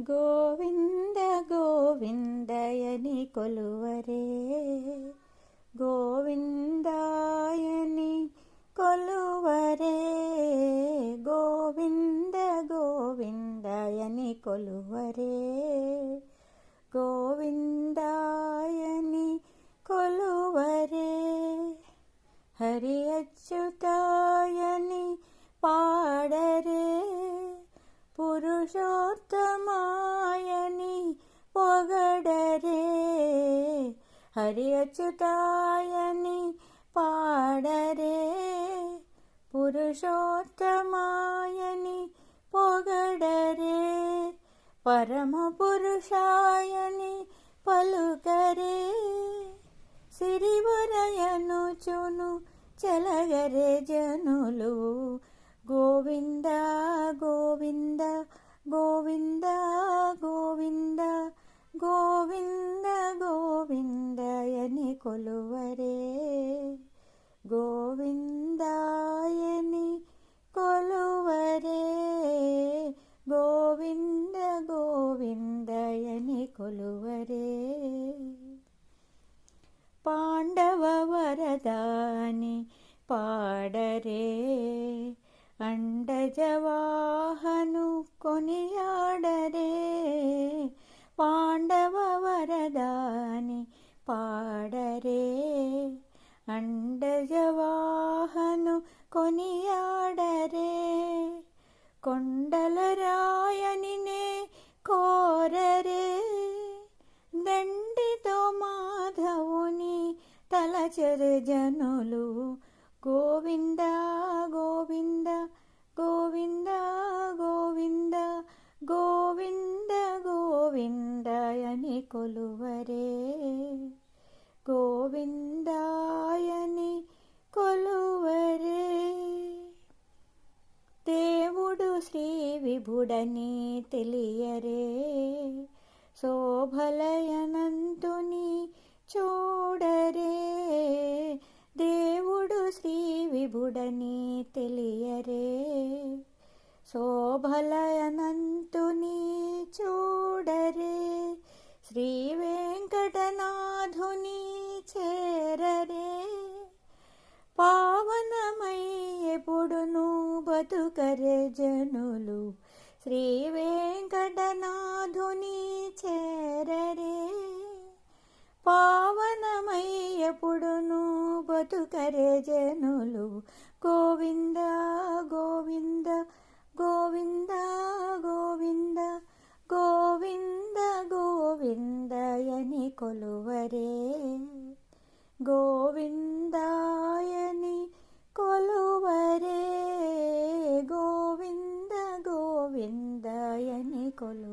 గోవింద గోవిందయని కొలువరే, గోవిందాయని కొలువరే, గోవింద గోవిందయని కొలువరే, గోవిందాయని కొలువరే. హరి అచ్యుతాయని పాడరే, పురుషోత్తమాయని పొగడరే. హరి అచ్యుతాయని పాడరే, పురుషోత్తమాయని పొగడరే. పరమ పురుషాయని పలుకరే, సిరివరయనుచును చెలగరే జనులు. గోవింద గోవింద గోవింద గోవింద గోవింద గోవిందయని కొలువరే, గోవిందాయని కొలువరే, గోవింద గోవిందయని కొలువరే. పాండవ వరదాని పాడరే, అండజవాహను కొనియాడరే. పాండవ వరదాని పాడరే, అండజవాహను కొనియాడరే. కొండల రాయనినే కోరరే, దండితో మాధవుని తలచరు జనులు. గోవింద గోవింద గోవింద గోవింద గోవింద గోవిందయని కొలువరే, గోవిందాయని కొలువరే. దేవుడు శ్రీ విభుడని తెలియరే, శోభలయనంతుని చూడరే. దేవుడు శ్రీ విభుడని తెలియరే, శోభలయనంతుని చూడరే. శ్రీ వెంకటనాథుని చేరరే, పావనమై ఎప్పుడును బతుకరే జనులు. శ్రీ వెంకటనాథుని చేరరే, పావనమై ఎప్పుడును బతుకరే జనులు. గోవింద గోవింద గోవింద గోవింద గోవింద గోవిందయని కొలువరే, గోవిందాయని కొలువరే, గోవింద గోవిందయని కొలువరే.